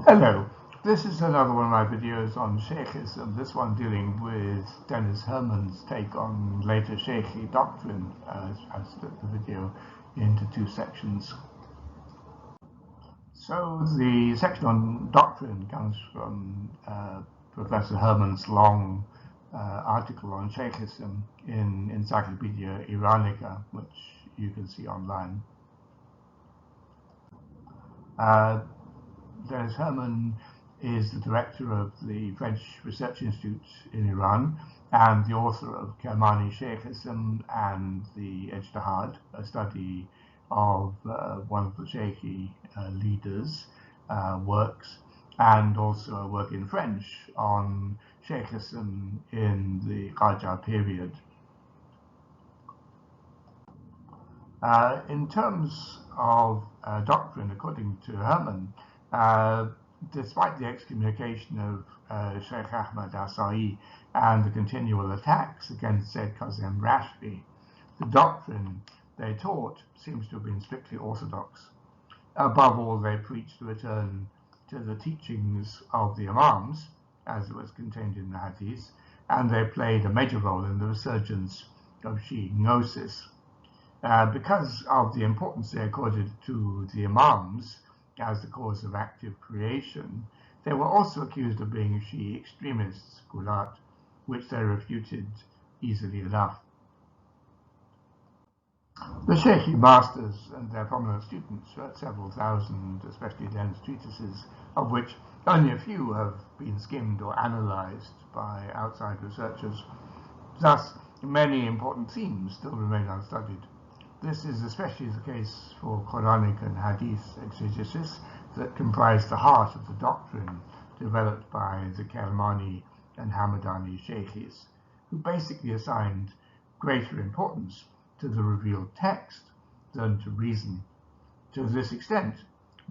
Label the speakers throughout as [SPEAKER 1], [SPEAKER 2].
[SPEAKER 1] Hello, this is another one of my videos on Shaykhism, this one dealing with Dennis Herman's take on later Shaykhi doctrine. I've split the video into two sections. So the section on doctrine comes from Professor Herman's long article on Shaykhism in Encyclopedia Iranica, which you can see online. Dennis Herman is the director of the French Research Institute in Iran and the author of Kermani Shaykhism and the Ijtihad, a study of one of the Shaykhi leaders' works, and also a work in French on Shaykhism in the Qajar period. In terms of doctrine, according to Herman, despite the excommunication of Sheikh Ahmad Asai and the continual attacks against Sayyid Kazem Rashdi, the doctrine they taught seems to have been strictly orthodox. Above all, they preached a return to the teachings of the Imams, as it was contained in the Hadith, and they played a major role in the resurgence of Shi'i gnosis. Because of the importance they accorded to the Imams as the cause of active creation, they were also accused of being Shi'i extremists, gulat, which they refuted easily enough. The Shaykhi masters and their prominent students wrote several thousand, especially dense treatises, of which only a few have been skimmed or analysed by outside researchers. Thus, many important themes still remain unstudied. This is especially the case for Quranic and Hadith exegesis that comprise the heart of the doctrine developed by the Kermani and Hamadani Shaykhis, who basically assigned greater importance to the revealed text than to reason. To this extent,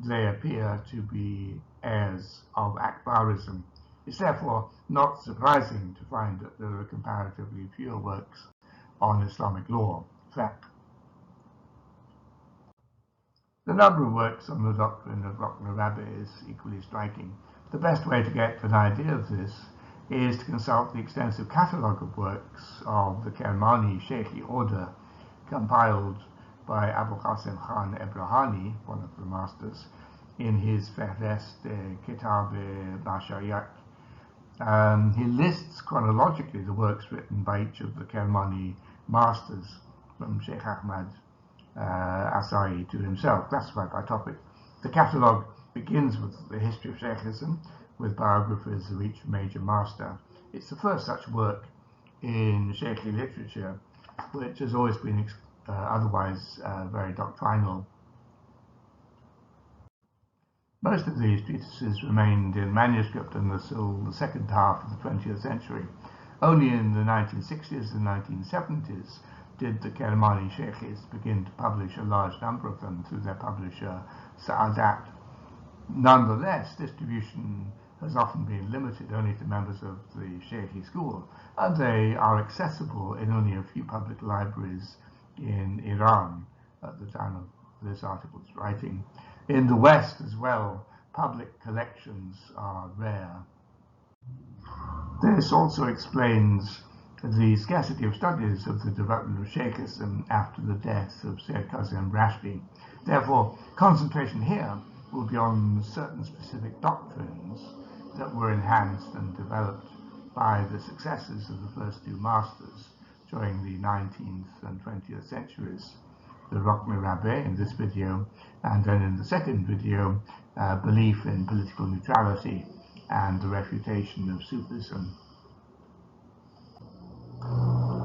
[SPEAKER 1] they appear to be heirs of Akbarism. It's therefore not surprising to find that there are comparatively fewer works on Islamic law, fiqh. The number of works on the doctrine of Rukn Rabbit is equally striking. The best way to get an idea of this is to consult the extensive catalogue of works of the Kermani Shaykhi order compiled by Abu Qasim Khan Ebrahani, one of the masters, in his Fehrest Kitab Bashariat. He lists chronologically the works written by each of the Kermani masters, from Sheikh Ahmad Asai to himself, classified by topic. The catalogue begins with the history of Shaykhism, with biographies of each major master. It's the first such work in Shaykhi literature, which has always been otherwise very doctrinal. Most of these treatises remained in manuscript until the second half of the 20th century. Only in the 1960s and 1970s did the Kermani Shaykhis begin to publish a large number of them through their publisher Sa'adat. Nonetheless, distribution has often been limited only to members of the Shaykhi school, and they are accessible in only a few public libraries in Iran at the time of this article's writing. In the West as well, public collections are rare. This also explains the scarcity of studies of the development of Shaykhism after the death of Sayyid Kazem Rashdi. Therefore, concentration here will be on certain specific doctrines that were enhanced and developed by the successors of the first two masters during the 19th and 20th centuries. The Rukn Rabbit in this video, and then in the second video, belief in political neutrality and the refutation of Sufism.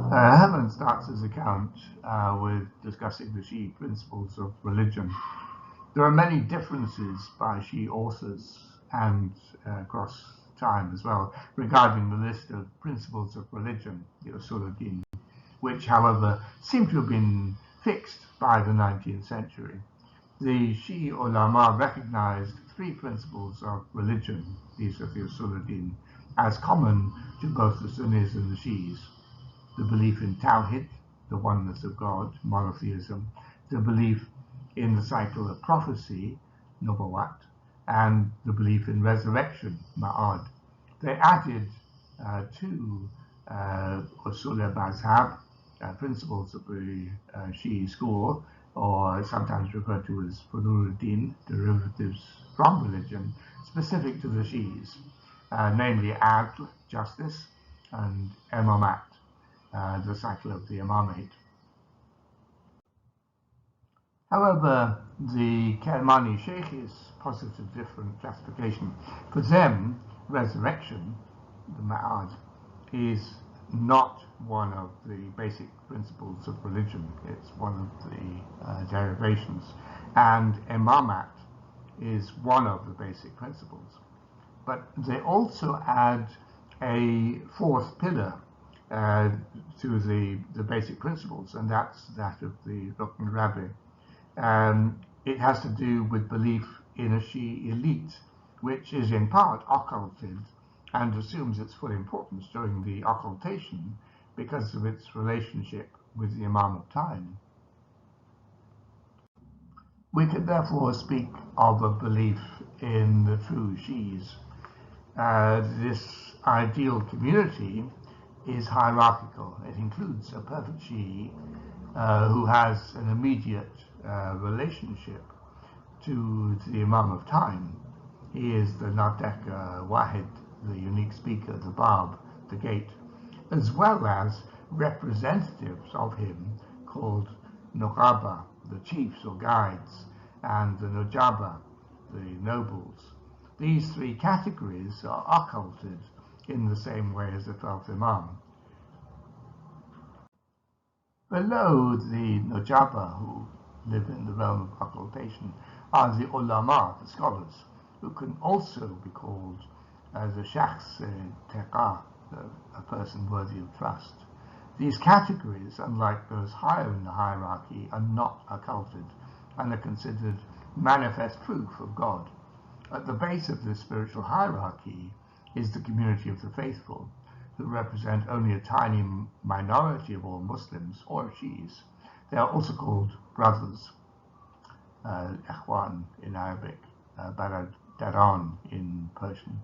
[SPEAKER 1] Herman starts his account with discussing the Shi'i principles of religion. There are many differences by Shi'i authors and across time as well regarding the list of principles of religion, the Usuluddin, which, however, seem to have been fixed by the 19th century. The Shi'i ulama recognized three principles of religion, these are the Usuluddin, as common to both the Sunnis and the Shi'is. The belief in Tawhid, the oneness of God, monotheism, the belief in the cycle of prophecy, Nubuwwat, and the belief in resurrection, ma'ad. They added two usul al-mazhab, principles of the Shi'i school, or sometimes referred to as furu'uddin, derivatives from religion, specific to the Shi'is, namely adl, justice, and imamat, the cycle of the imamate. However, the Kermani Shaykhis posit a different classification. For them, resurrection, the ma'ad, is not one of the basic principles of religion. It's one of the derivations. And imamat is one of the basic principles. But they also add a fourth pillar to the basic principles, and that's that of the Rukn Rabbi. It has to do with belief in a Shi'i elite, which is in part occulted and assumes its full importance during the occultation because of its relationship with the Imam of Time. We could therefore speak of a belief in the true Shi'is. This ideal community is hierarchical. It includes a perfect Shi'i who has an immediate relationship to the Imam of Time. He is the Natek Wahid, the unique speaker, the Bab, the gate, as well as representatives of him called Nuqaba, the chiefs or guides, and the Nujaba, the nobles. These three categories are occulted in the same way as the 12th Imam. Below the Nujaba, who live in the realm of occultation, are the ulama, the scholars, who can also be called the shakhs teqa, a person worthy of trust. These categories, unlike those higher in the hierarchy, are not occulted and are considered manifest proof of God. At the base of this spiritual hierarchy is the community of the faithful, who represent only a tiny minority of all Muslims or Shi'is. They are also called brothers, ikhwan in Arabic, baradaran in Persian.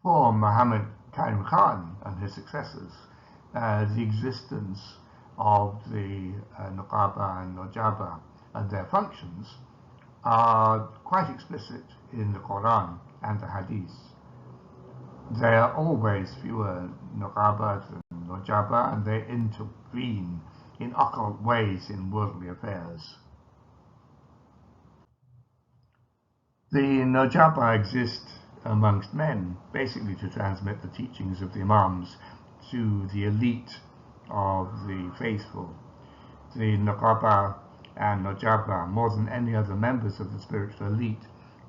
[SPEAKER 1] For Muhammad Karim Khan and his successors, the existence of the Nuqaba and Nujaba and their functions are quite explicit in the Quran and the Hadith. There are always fewer Nuqabas and Nujaba, and they intervene in occult ways in worldly affairs. The Nujaba exist amongst men, basically to transmit the teachings of the Imams to the elite of the faithful. The Nuqaba and Nujaba, more than any other members of the spiritual elite,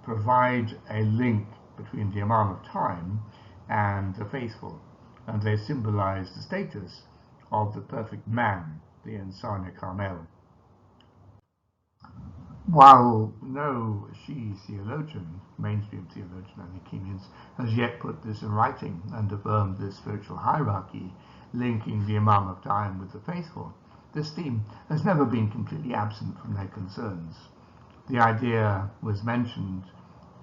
[SPEAKER 1] provide a link between the Imam of Time and the faithful, and they symbolize the status of the perfect man, the Insan Kamel. While no Shi'i theologian, mainstream theologian and Akimians, has yet put this in writing and affirmed this spiritual hierarchy linking the Imam of Time with the faithful, this theme has never been completely absent from their concerns. The idea was mentioned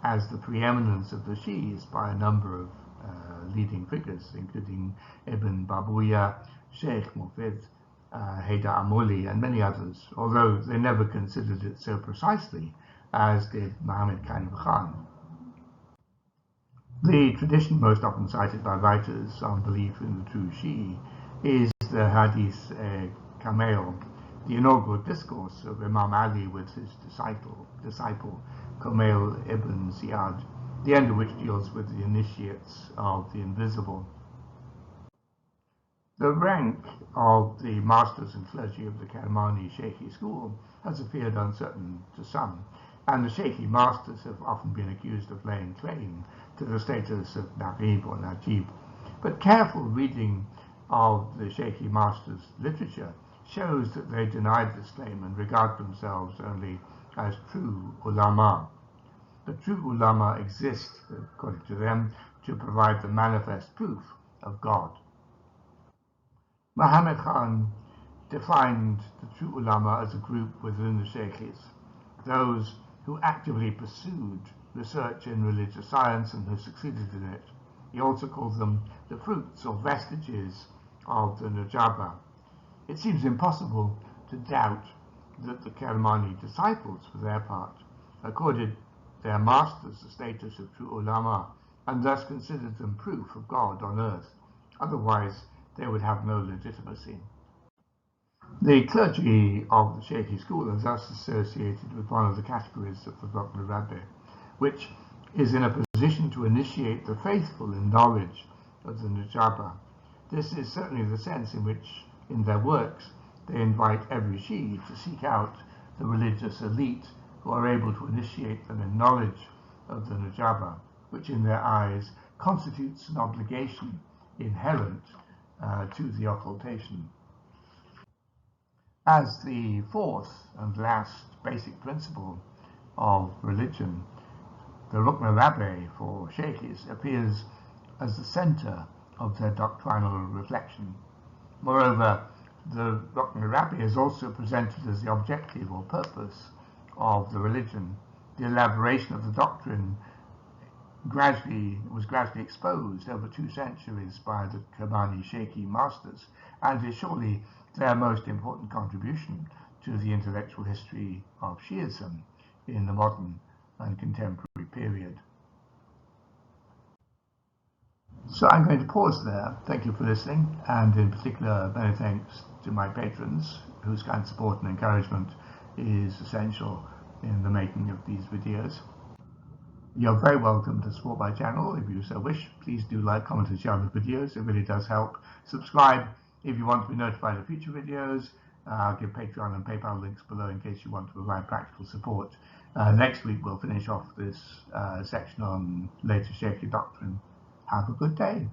[SPEAKER 1] as the preeminence of the Shi'is by a number of leading figures, including Ibn Babuya, Sheikh Mufid, Haydar Amuli, and many others, although they never considered it so precisely as did Muhammad Karim Khan. The tradition most often cited by writers on belief in the true Shi'i is the Hadith Kamel, the inaugural discourse of Imam Ali with his disciple Kamel ibn Ziyad, the end of which deals with the initiates of the invisible. The rank of the masters and clergy of the Kermani Shaykhi school has appeared uncertain to some, and the Shaykhi masters have often been accused of laying claim to the status of Naqib or Najib. But careful reading of the Shaykhi masters' literature shows that they denied this claim and regard themselves only as true ulama. The true ulama exist, according to them, to provide the manifest proof of God. Muhammad Khan defined the true ulama as a group within the Shaykhis, those who actively pursued research in religious science and who succeeded in it. He also calls them the fruits or vestiges of the Nujaba. It seems impossible to doubt that the Kermani disciples, for their part, accorded their masters the status of true ulama and thus considered them proof of God on earth. Otherwise, they would have no legitimacy. The clergy of the Shaykhi school are thus associated with one of the categories of the Rukn Rabbi, which is in a position to initiate the faithful in knowledge of the Nujaba. This is certainly the sense in which, in their works, they invite every Shi'i to seek out the religious elite who are able to initiate them in knowledge of the Nujaba, which in their eyes constitutes an obligation inherent to the occultation. As the fourth and last basic principle of religion, the Rukn Rabbi for Shaykhis appears as the center of their doctrinal reflection. Moreover, the Rukn Rabbi is also presented as the objective or purpose of the religion. The elaboration of the doctrine was gradually exposed over 2 centuries by the Kermani Shaykhi masters, and is surely their most important contribution to the intellectual history of Shi'ism in the modern and contemporary period. So I'm going to pause there. Thank you for listening, and in particular many thanks to my patrons, whose kind support and encouragement is essential in the making of these videos. You're very welcome to support my channel if you so wish. Please do like, comment and share the videos, it really does help. Subscribe if you want to be notified of future videos. I'll give Patreon and PayPal links below in case you want to provide practical support. Next week we'll finish off this section on latest Shaykhi doctrine. Have a good day.